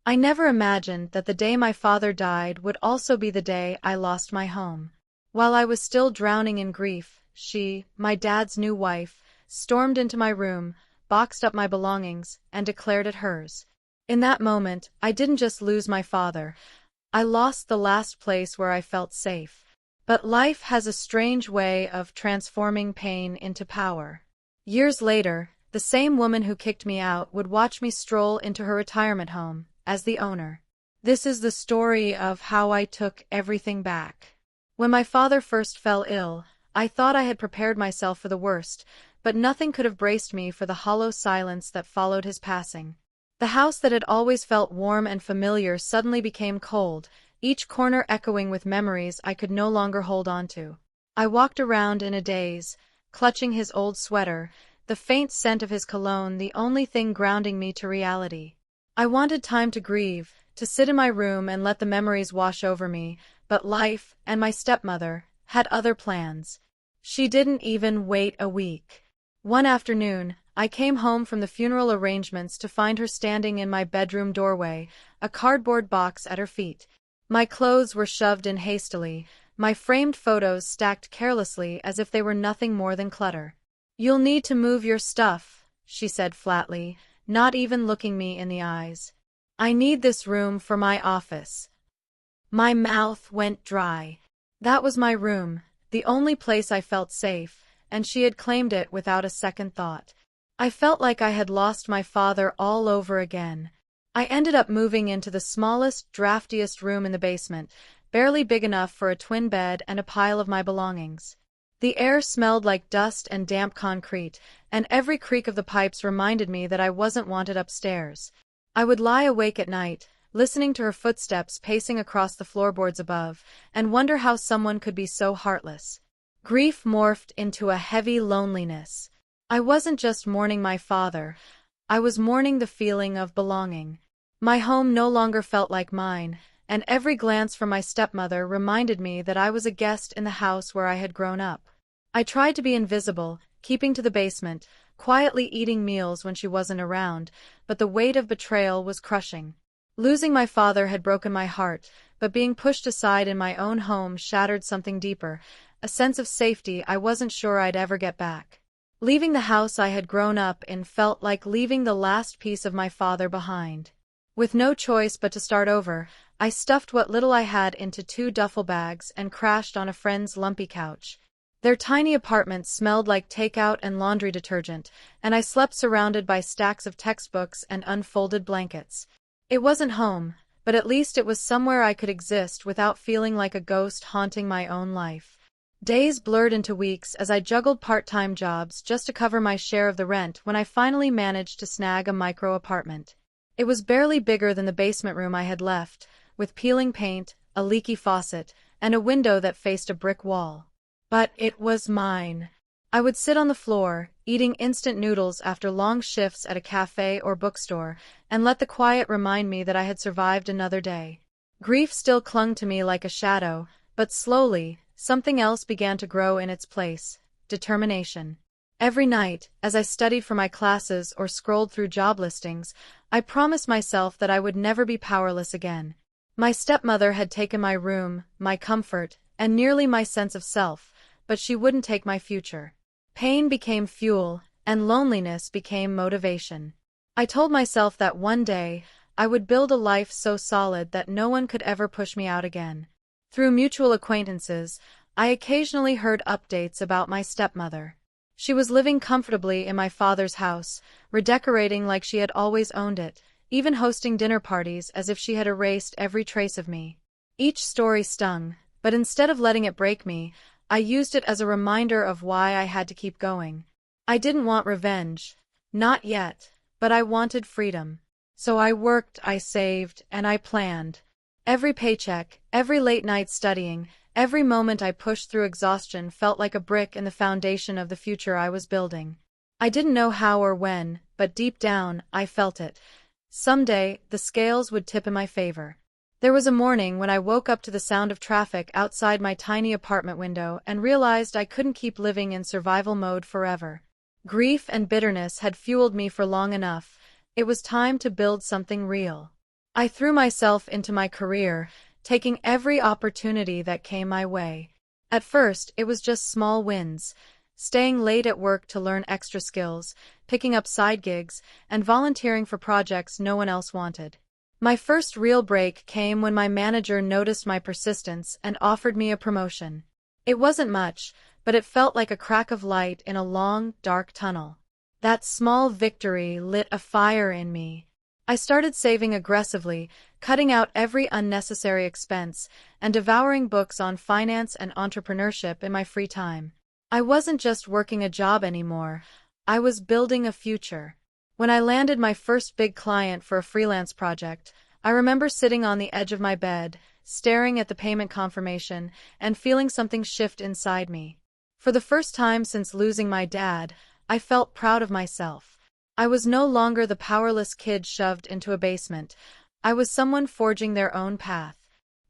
I never imagined that the day my father died would also be the day I lost my home. While I was still drowning in grief, she, my dad's new wife, stormed into my room, boxed up my belongings, and declared it hers. In that moment, I didn't just lose my father. I lost the last place where I felt safe. But life has a strange way of transforming pain into power. Years later, the same woman who kicked me out would watch me stroll into her retirement home, as the owner. This is the story of how I took everything back. When my father first fell ill, I thought I had prepared myself for the worst, but nothing could have braced me for the hollow silence that followed his passing. The house that had always felt warm and familiar suddenly became cold, each corner echoing with memories I could no longer hold on to. I walked around in a daze, clutching his old sweater, the faint scent of his cologne the only thing grounding me to reality. I wanted time to grieve, to sit in my room and let the memories wash over me, but life, and my stepmother, had other plans. She didn't even wait a week. One afternoon, I came home from the funeral arrangements to find her standing in my bedroom doorway, a cardboard box at her feet. My clothes were shoved in hastily, my framed photos stacked carelessly as if they were nothing more than clutter. "You'll need to move your stuff," she said flatly, not even looking me in the eyes. "I need this room for my office." My mouth went dry. That was my room, the only place I felt safe, and she had claimed it without a second thought. I felt like I had lost my father all over again. I ended up moving into the smallest, draftiest room in the basement, barely big enough for a twin bed and a pile of my belongings. The air smelled like dust and damp concrete, and every creak of the pipes reminded me that I wasn't wanted upstairs. I would lie awake at night, listening to her footsteps pacing across the floorboards above, and wonder how someone could be so heartless. Grief morphed into a heavy loneliness. I wasn't just mourning my father, I was mourning the feeling of belonging. My home no longer felt like mine, and every glance from my stepmother reminded me that I was a guest in the house where I had grown up. I tried to be invisible, keeping to the basement, quietly eating meals when she wasn't around, but the weight of betrayal was crushing. Losing my father had broken my heart, but being pushed aside in my own home shattered something deeper, a sense of safety I wasn't sure I'd ever get back. Leaving the house I had grown up in felt like leaving the last piece of my father behind. With no choice but to start over, I stuffed what little I had into 2 duffel bags and crashed on a friend's lumpy couch. Their tiny apartment smelled like takeout and laundry detergent, and I slept surrounded by stacks of textbooks and unfolded blankets. It wasn't home, but at least it was somewhere I could exist without feeling like a ghost haunting my own life. Days blurred into weeks as I juggled part-time jobs just to cover my share of the rent when I finally managed to snag a micro-apartment. It was barely bigger than the basement room I had left, with peeling paint, a leaky faucet, and a window that faced a brick wall. But it was mine. I would sit on the floor, eating instant noodles after long shifts at a cafe or bookstore, and let the quiet remind me that I had survived another day. Grief still clung to me like a shadow, but slowly, something else began to grow in its place: determination. Every night, as I studied for my classes or scrolled through job listings, I promised myself that I would never be powerless again. My stepmother had taken my room, my comfort, and nearly my sense of self, but she wouldn't take my future. Pain became fuel, and loneliness became motivation. I told myself that one day, I would build a life so solid that no one could ever push me out again. Through mutual acquaintances, I occasionally heard updates about my stepmother. She was living comfortably in my father's house, redecorating like she had always owned it, even hosting dinner parties as if she had erased every trace of me. Each story stung, but instead of letting it break me, I used it as a reminder of why I had to keep going. I didn't want revenge. Not yet, but I wanted freedom. So I worked, I saved, and I planned. Every paycheck, every late night studying, every moment I pushed through exhaustion felt like a brick in the foundation of the future I was building. I didn't know how or when, but deep down, I felt it. Someday, the scales would tip in my favor. There was a morning when I woke up to the sound of traffic outside my tiny apartment window and realized I couldn't keep living in survival mode forever. Grief and bitterness had fueled me for long enough. It was time to build something real. I threw myself into my career, taking every opportunity that came my way. At first, it was just small wins, staying late at work to learn extra skills, picking up side gigs, and volunteering for projects no one else wanted. My first real break came when my manager noticed my persistence and offered me a promotion. It wasn't much, but it felt like a crack of light in a long, dark tunnel. That small victory lit a fire in me. I started saving aggressively, cutting out every unnecessary expense, and devouring books on finance and entrepreneurship in my free time. I wasn't just working a job anymore, I was building a future. When I landed my first big client for a freelance project, I remember sitting on the edge of my bed, staring at the payment confirmation, and feeling something shift inside me. For the first time since losing my dad, I felt proud of myself. I was no longer the powerless kid shoved into a basement. I was someone forging their own path.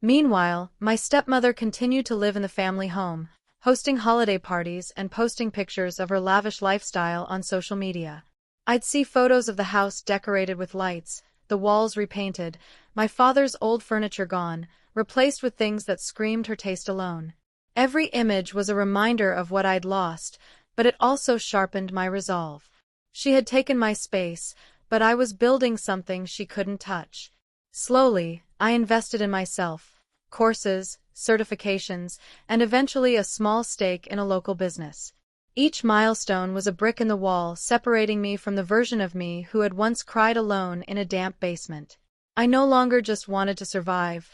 Meanwhile, my stepmother continued to live in the family home, hosting holiday parties and posting pictures of her lavish lifestyle on social media. I'd see photos of the house decorated with lights, the walls repainted, my father's old furniture gone, replaced with things that screamed her taste alone. Every image was a reminder of what I'd lost, but it also sharpened my resolve. She had taken my space, but I was building something she couldn't touch. Slowly, I invested in myself, courses, certifications, and eventually a small stake in a local business. Each milestone was a brick in the wall separating me from the version of me who had once cried alone in a damp basement. I no longer just wanted to survive.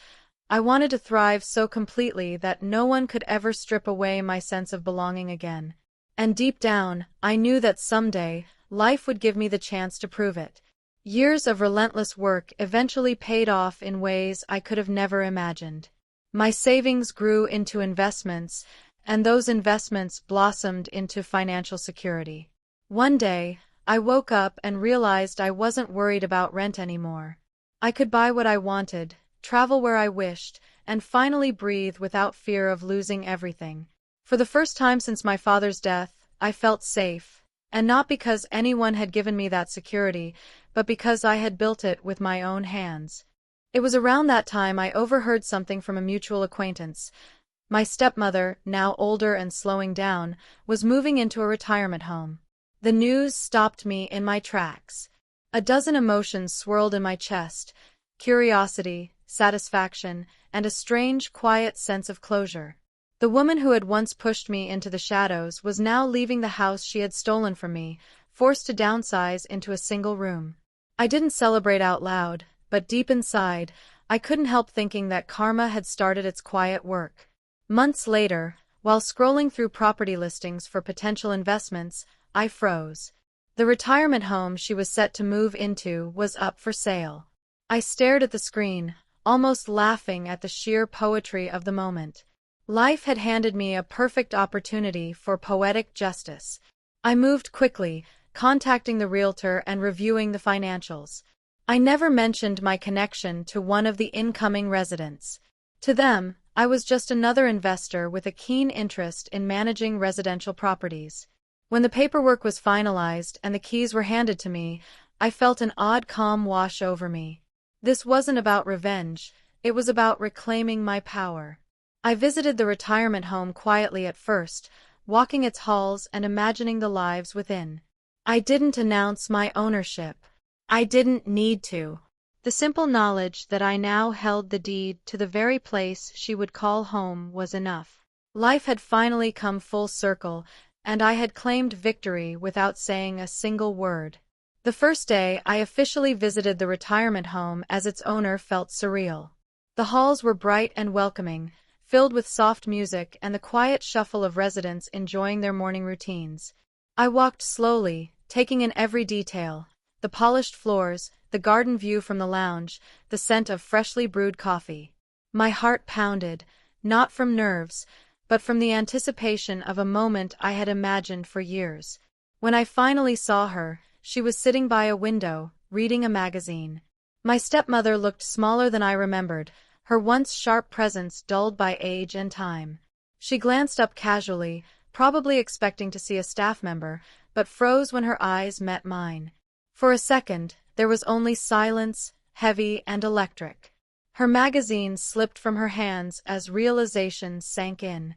I wanted to thrive so completely that no one could ever strip away my sense of belonging again. And deep down, I knew that someday, life would give me the chance to prove it. Years of relentless work eventually paid off in ways I could have never imagined. My savings grew into investments, and those investments blossomed into financial security. One day, I woke up and realized I wasn't worried about rent anymore. I could buy what I wanted, travel where I wished, and finally breathe without fear of losing everything. For the first time since my father's death, I felt safe, and not because anyone had given me that security, but because I had built it with my own hands. It was around that time I overheard something from a mutual acquaintance. My stepmother, now older and slowing down, was moving into a retirement home. The news stopped me in my tracks. A dozen emotions swirled in my chest: curiosity, satisfaction, and a strange, quiet sense of closure. The woman who had once pushed me into the shadows was now leaving the house she had stolen from me, forced to downsize into a single room. I didn't celebrate out loud, but deep inside, I couldn't help thinking that karma had started its quiet work. Months later, while scrolling through property listings for potential investments, I froze. The retirement home she was set to move into was up for sale. I stared at the screen, almost laughing at the sheer poetry of the moment. Life had handed me a perfect opportunity for poetic justice. I moved quickly, contacting the realtor and reviewing the financials. I never mentioned my connection to one of the incoming residents. To them, I was just another investor with a keen interest in managing residential properties. When the paperwork was finalized and the keys were handed to me, I felt an odd calm wash over me. This wasn't about revenge, it was about reclaiming my power. I visited the retirement home quietly at first, walking its halls and imagining the lives within. I didn't announce my ownership. I didn't need to. The simple knowledge that I now held the deed to the very place she would call home was enough. Life had finally come full circle, and I had claimed victory without saying a single word. The first day I officially visited the retirement home as its owner felt surreal. The halls were bright and welcoming, filled with soft music and the quiet shuffle of residents enjoying their morning routines. I walked slowly, taking in every detail: the polished floors, the garden view from the lounge, the scent of freshly brewed coffee. My heart pounded, not from nerves, but from the anticipation of a moment I had imagined for years. When I finally saw her, she was sitting by a window, reading a magazine. My stepmother looked smaller than I remembered, her once sharp presence dulled by age and time. She glanced up casually, probably expecting to see a staff member, but froze when her eyes met mine. For a second, there was only silence, heavy and electric. Her magazine slipped from her hands as realization sank in.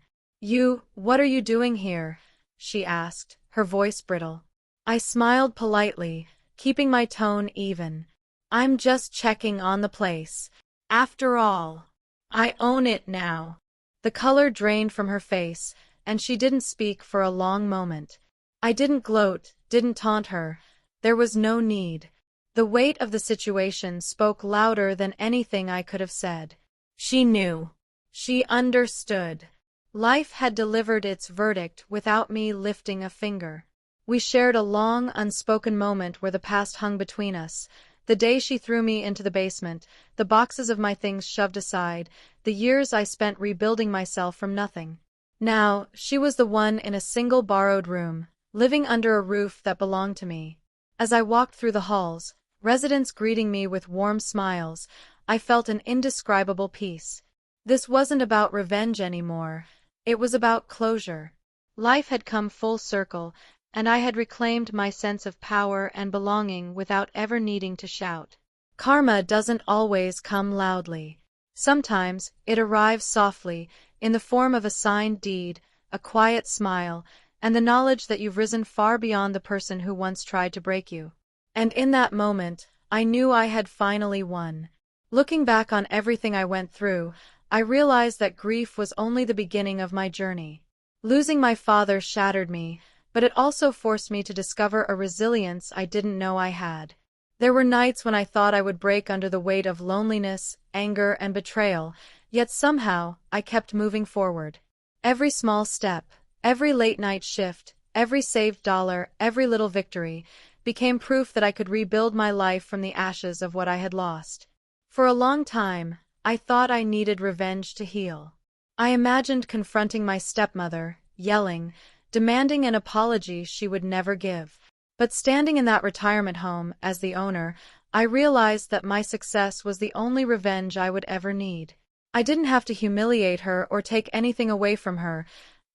What are you doing here? She asked, her voice brittle. I smiled politely, keeping my tone even. I'm just checking on the place. After all, I own it now. The color drained from her face, and she didn't speak for a long moment. I didn't gloat, didn't taunt her. There was no need. The weight of the situation spoke louder than anything I could have said. She knew. She understood. Life had delivered its verdict without me lifting a finger. We shared a long, unspoken moment where the past hung between us. The day she threw me into the basement, the boxes of my things shoved aside, the years I spent rebuilding myself from nothing. Now, she was the one in a single borrowed room, living under a roof that belonged to me. As I walked through the halls, residents greeting me with warm smiles, I felt an indescribable peace. This wasn't about revenge anymore. It was about closure. Life had come full circle, and I had reclaimed my sense of power and belonging without ever needing to shout. Karma doesn't always come loudly. Sometimes it arrives softly, in the form of a signed deed, a quiet smile, and the knowledge that you've risen far beyond the person who once tried to break you. And in that moment, I knew I had finally won. Looking back on everything I went through, I realized that grief was only the beginning of my journey. Losing my father shattered me, but it also forced me to discover a resilience I didn't know I had. There were nights when I thought I would break under the weight of loneliness, anger, and betrayal, yet somehow I kept moving forward. Every small step, every late-night shift, every saved dollar, every little victory, became proof that I could rebuild my life from the ashes of what I had lost. For a long time, I thought I needed revenge to heal. I imagined confronting my stepmother, yelling, demanding an apology she would never give. But standing in that retirement home as the owner, I realized that my success was the only revenge I would ever need. I didn't have to humiliate her or take anything away from her.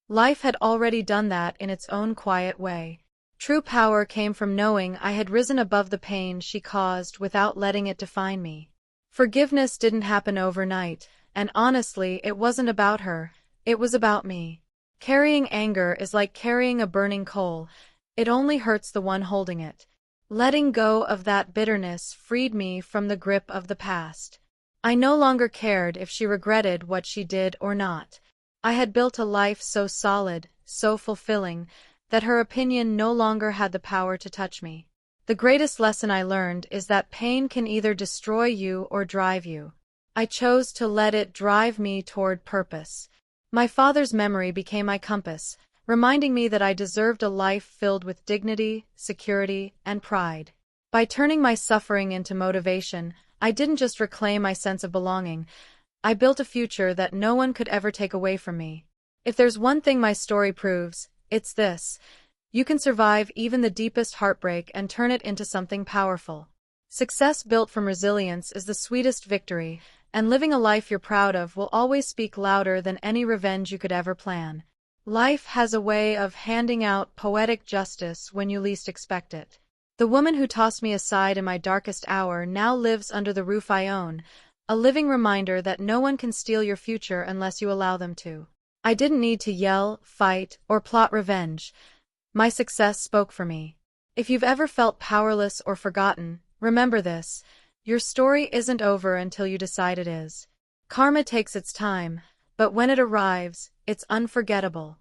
Life had already done that in its own quiet way. True power came from knowing I had risen above the pain she caused without letting it define me. Forgiveness didn't happen overnight, and honestly, it wasn't about her, it was about me. Carrying anger is like carrying a burning coal. It only hurts the one holding it. Letting go of that bitterness freed me from the grip of the past. I no longer cared if she regretted what she did or not. I had built a life so solid, so fulfilling, that her opinion no longer had the power to touch me. The greatest lesson I learned is that pain can either destroy you or drive you. I chose to let it drive me toward purpose. My father's memory became my compass, reminding me that I deserved a life filled with dignity, security, and pride. By turning my suffering into motivation, I didn't just reclaim my sense of belonging, I built a future that no one could ever take away from me. If there's one thing my story proves, it's this: you can survive even the deepest heartbreak and turn it into something powerful. Success built from resilience is the sweetest victory, and living a life you're proud of will always speak louder than any revenge you could ever plan. Life has a way of handing out poetic justice when you least expect it. The woman who tossed me aside in my darkest hour now lives under the roof I own, a living reminder that no one can steal your future unless you allow them to. I didn't need to yell, fight, or plot revenge. My success spoke for me. If you've ever felt powerless or forgotten, remember this: your story isn't over until you decide it is. Karma takes its time, but when it arrives, it's unforgettable.